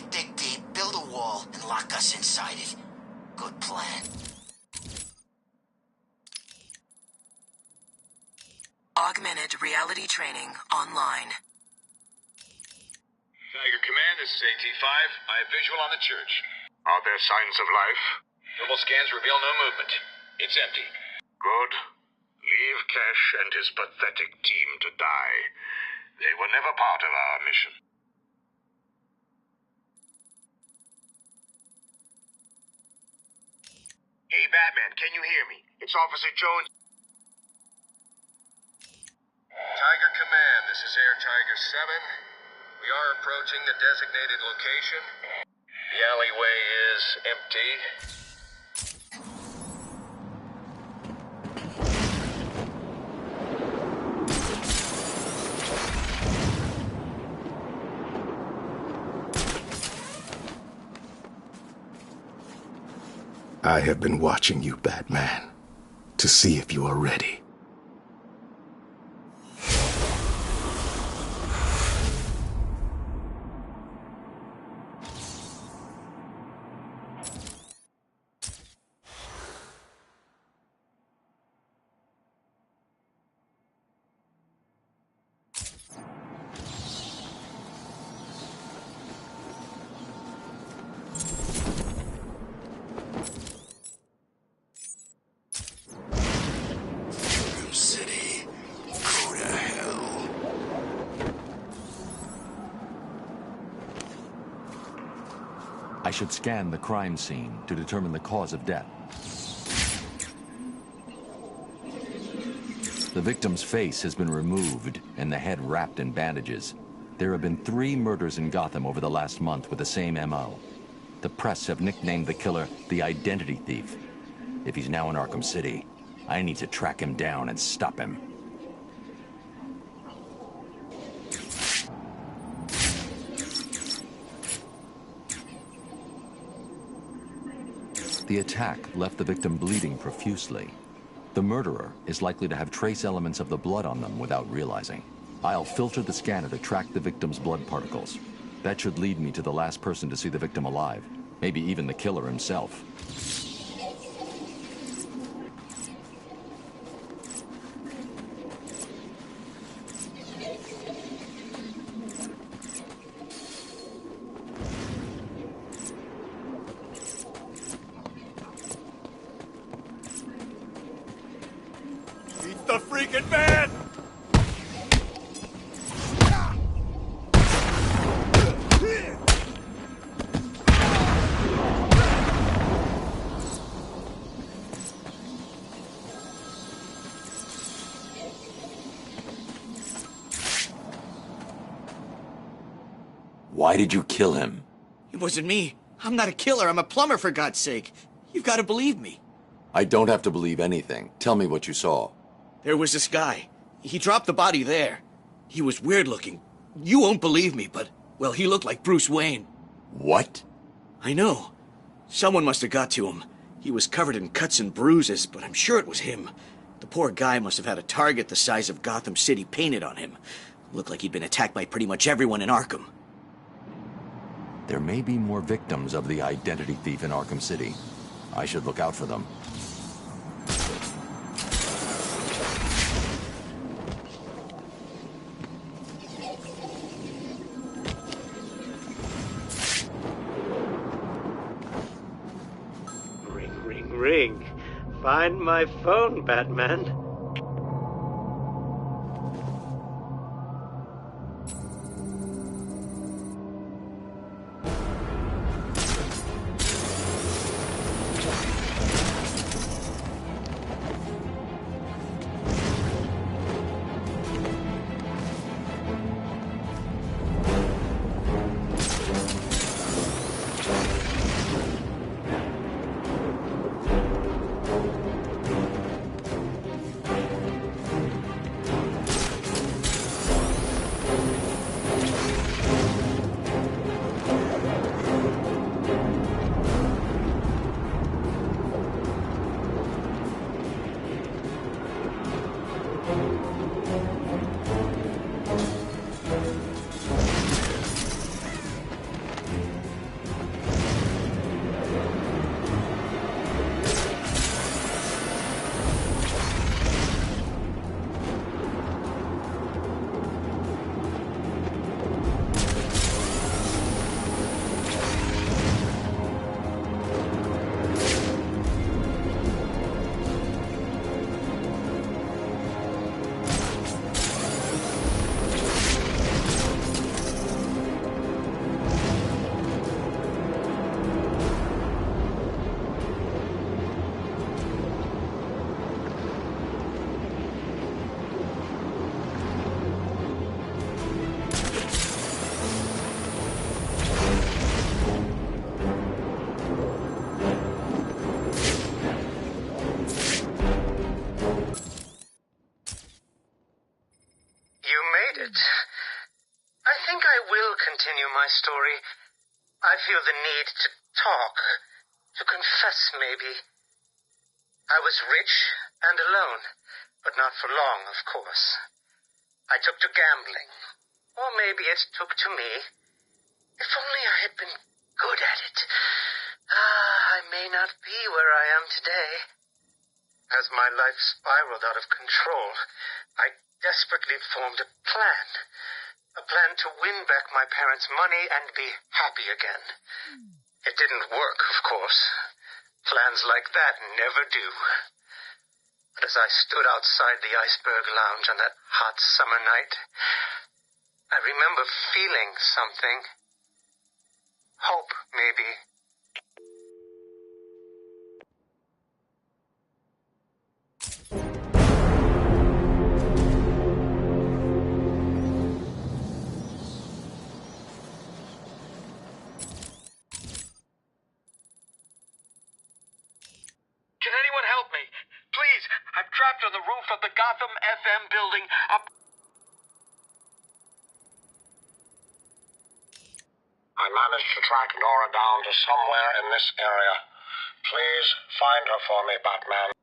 dig deep, build a wall, and lock us inside it. Good plan. Augmented reality training online. Tiger Command, this is AT-5. I have visual on the church. Are there signs of life? Thermal scans reveal no movement. It's empty. Good. Leave Cash and his pathetic team to die. They were never part of our mission. Hey, Batman, can you hear me? It's Officer Jones. Tiger Command, this is Air Tiger 7. We are approaching the designated location. The alleyway is empty. I have been watching you, Batman, to see if you are ready. I should scan the crime scene to determine the cause of death. The victim's face has been removed and the head wrapped in bandages. There have been 3 murders in Gotham over the last month with the same MO. The press have nicknamed the killer the Identity Thief. If he's now in Arkham City, I need to track him down and stop him. The attack left the victim bleeding profusely. The murderer is likely to have trace elements of the blood on them without realizing. I'll filter the scanner to track the victim's blood particles. That should lead me to the last person to see the victim alive, maybe even the killer himself. The freaking man! Why did you kill him? It wasn't me. I'm not a killer. I'm a plumber, for God's sake. You've got to believe me. I don't have to believe anything. Tell me what you saw. There was this guy. He dropped the body there. He was weird looking. You won't believe me, but, well, he looked like Bruce Wayne. What? I know. Someone must have got to him. He was covered in cuts and bruises, but I'm sure it was him. The poor guy must have had a target the size of Gotham City painted on him. Looked like he'd been attacked by pretty much everyone in Arkham. There may be more victims of the Identity Thief in Arkham City. I should look out for them. Ring. Find my phone, Batman. continue my story. I feel the need to talk, to confess maybe. I was rich and alone, but not for long, of course. I took to gambling, or maybe it took to me. If only I had been good at it. I may not be where I am today. As my life spiraled out of control, I desperately formed a plan. A plan to win back my parents' money and be happy again. It didn't work, of course. Plans like that never do. But as I stood outside the Iceberg Lounge on that hot summer night, I remember feeling something. Hope, maybe. Can anyone help me? Please, I'm trapped on the roof of the Gotham FM building up... I managed to track Nora down to somewhere in this area. Please find her for me, Batman.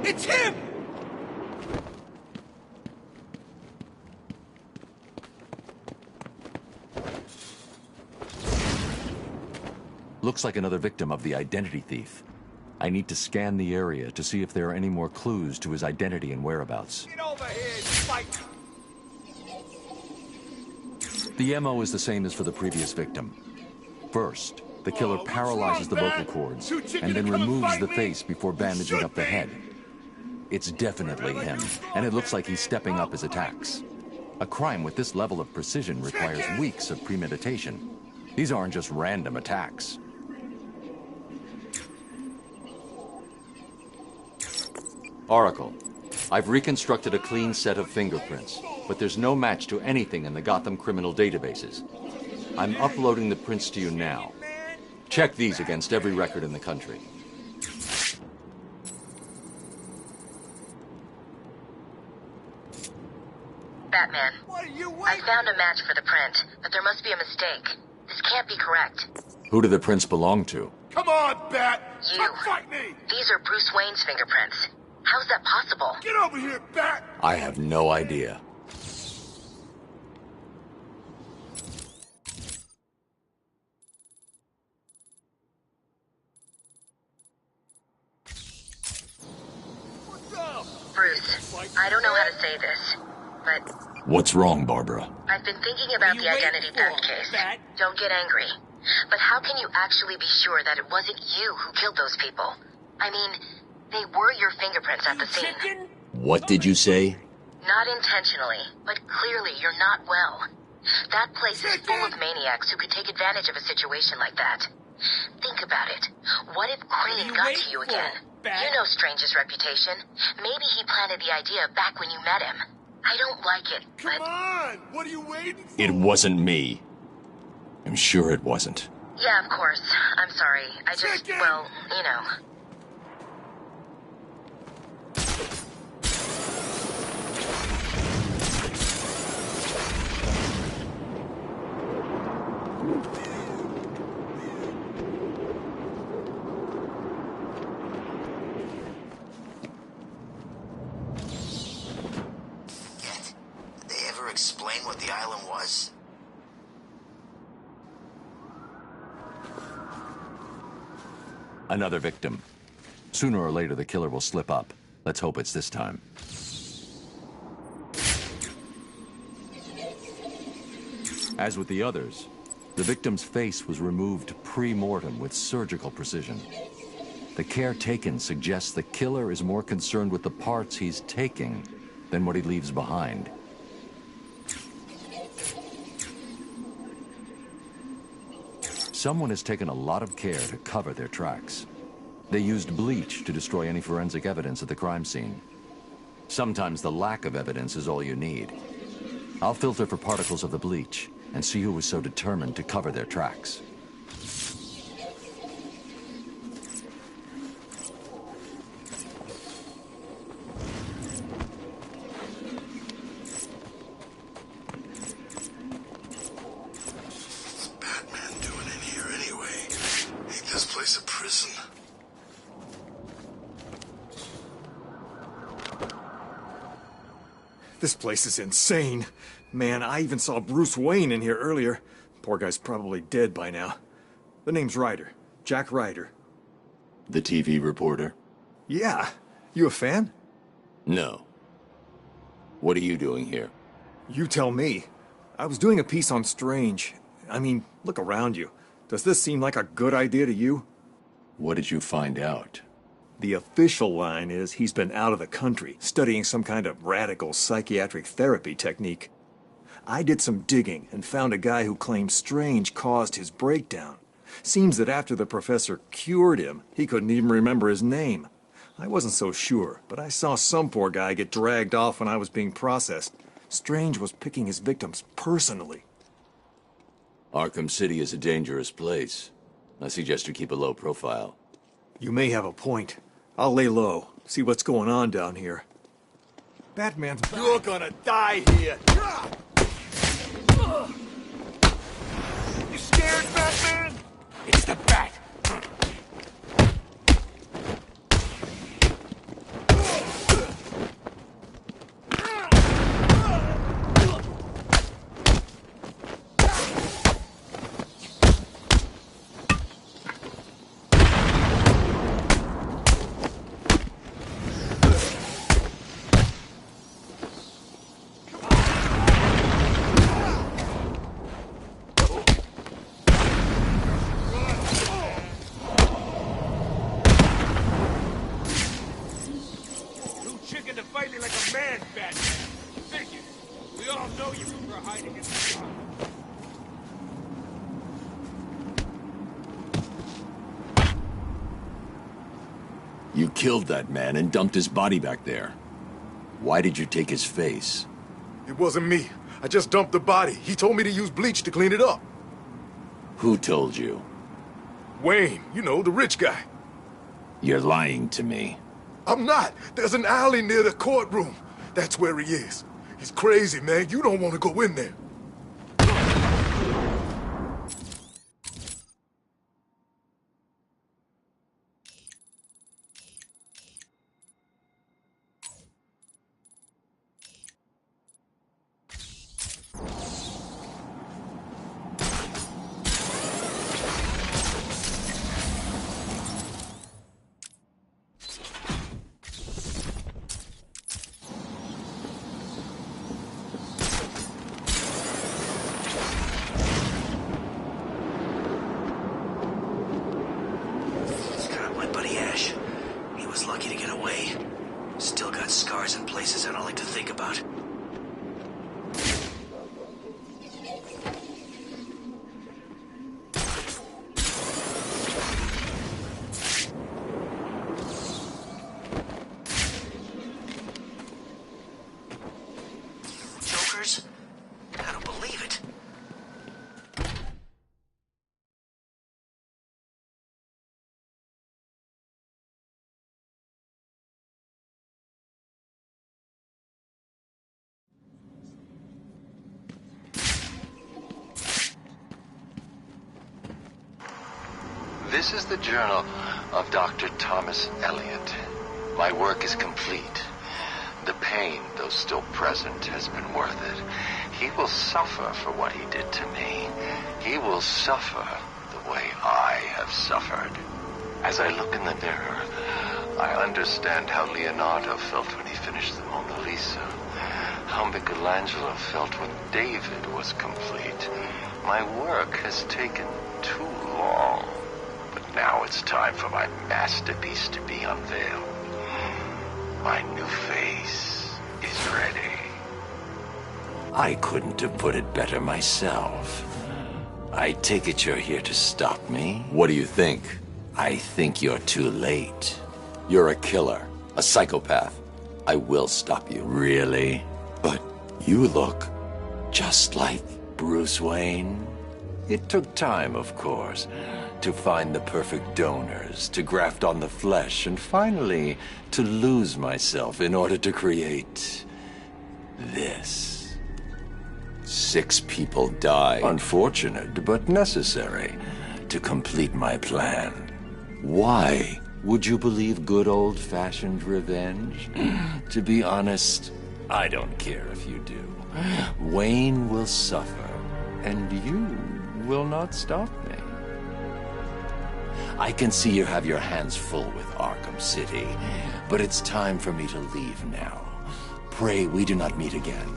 It's him! Looks like another victim of the identity thief. I need to scan the area to see if there are any more clues to his identity and whereabouts. Get over here and fight! The MO is the same as for the previous victim. First, the killer paralyzes the vocal cords and then removes the face before bandaging up the head. It's definitely him, and it looks like he's stepping up his attacks. A crime with this level of precision requires weeks of premeditation. These aren't just random attacks. Oracle, I've reconstructed a clean set of fingerprints, but there's no match to anything in the Gotham criminal databases. I'm uploading the prints to you now. Check these against every record in the country. Batman, I found a match for the print, but there must be a mistake. This can't be correct. Who do the prints belong to? Come on, Bat! You. Come fight me! These are Bruce Wayne's fingerprints. How's that possible? Get over here, Bat! I have no idea. Bruce, I don't know how to say this, but What's wrong, Barbara? I've been thinking about the identity theft case. Don't get angry. But how can you actually be sure that it wasn't you who killed those people? I mean, they were your fingerprints at the scene. What did you say? Not intentionally, but clearly you're not well. That place is full of maniacs who could take advantage of a situation like that. Think about it. What if Crane got to you again? You know Strange's reputation. Maybe he planted the idea back when you met him. I don't like it, but... Come on! What are you waiting for? It wasn't me. I'm sure it wasn't. Yeah, of course. I'm sorry. I just, well, you know... Did they ever explain what the island was? Another victim. Sooner or later, the killer will slip up. Let's hope it's this time. As with the others, the victim's face was removed pre-mortem with surgical precision. The care taken suggests the killer is more concerned with the parts he's taking than what he leaves behind. Someone has taken a lot of care to cover their tracks. They used bleach to destroy any forensic evidence at the crime scene. Sometimes the lack of evidence is all you need. I'll filter for particles of the bleach and see who was so determined to cover their tracks. What's Batman doing in here anyway? Ain't this place a prison? This place is insane. Man, I even saw Bruce Wayne in here earlier. Poor guy's probably dead by now. The name's Ryder. Jack Ryder. The TV reporter? Yeah. You a fan? No. What are you doing here? You tell me. I was doing a piece on Strange. I mean, look around you. Does this seem like a good idea to you? What did you find out? The official line is he's been out of the country, studying some kind of radical psychiatric therapy technique. I did some digging and found a guy who claims Strange caused his breakdown. Seems that after the professor cured him, he couldn't even remember his name. I wasn't so sure, but I saw some poor guy get dragged off when I was being processed. Strange was picking his victims personally. Arkham City is a dangerous place. I suggest you keep a low profile. You may have a point. I'll lay low, see what's going on down here. Batman's back. You're gonna die here! You scared, Batman? It's the Bat. To fight me like a man, Batman. Figure. We all know you prefer hiding in the dark. You killed that man and dumped his body back there. Why did you take his face? It wasn't me. I just dumped the body. He told me to use bleach to clean it up. Who told you? Wayne, you know, the rich guy. You're lying to me. I'm not. There's an alley near the courtroom. That's where he is. He's crazy, man. You don't want to go in there. Lucky to get away. Still got scars in places I don't like to think about. Jokers? I don't believe it. This is the journal of Dr. Thomas Elliot. My work is complete. The pain, though still present, has been worth it. He will suffer for what he did to me. He will suffer the way I have suffered. As I look in the mirror, I understand how Leonardo felt when he finished the Mona Lisa. How Michelangelo felt when David was complete. My work has taken too long. But now it's time for my masterpiece to be unveiled. My new face is ready. I couldn't have put it better myself. I take it you're here to stop me? What do you think? I think you're too late. You're a killer, a psychopath. I will stop you. Really? But you look just like Bruce Wayne. It took time, of course, to find the perfect donors, to graft on the flesh, and finally to lose myself in order to create this. 6 people died. Unfortunate, but necessary to complete my plan. Why would you believe good old-fashioned revenge? To be honest, I don't care if you do. Wayne will suffer, and you will not stop me. I can see you have your hands full with Arkham City, but it's time for me to leave now. Pray we do not meet again.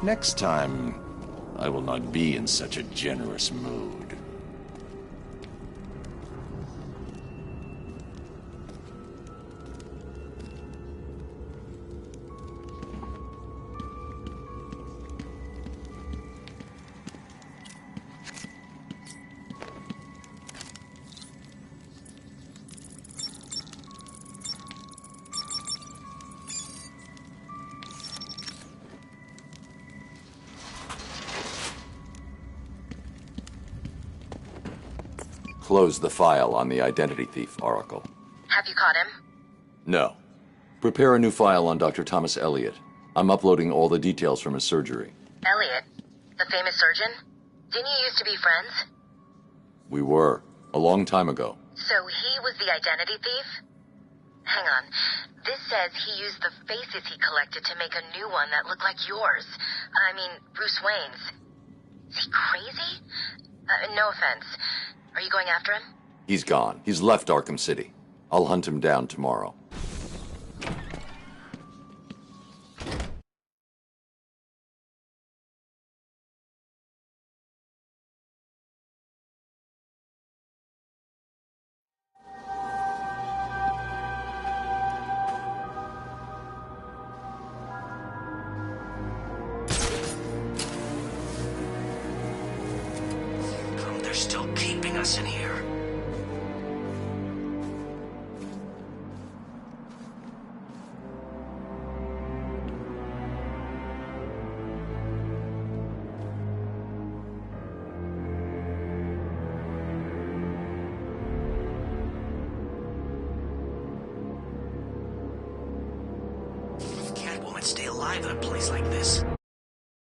Next time, I will not be in such a generous mood. Close the file on the identity thief, Oracle. Have you caught him? No. Prepare a new file on Dr. Thomas Elliot. I'm uploading all the details from his surgery. Elliot? The famous surgeon? Didn't you used to be friends? We were. A long time ago. So he was the identity thief? Hang on. This says he used the faces he collected to make a new one that looked like yours. I mean, Bruce Wayne's. Is he crazy? No offense. Are you going after him? He's gone. He's left Arkham City. I'll hunt him down tomorrow. They're still keeping us in here. stay alive in a place like this.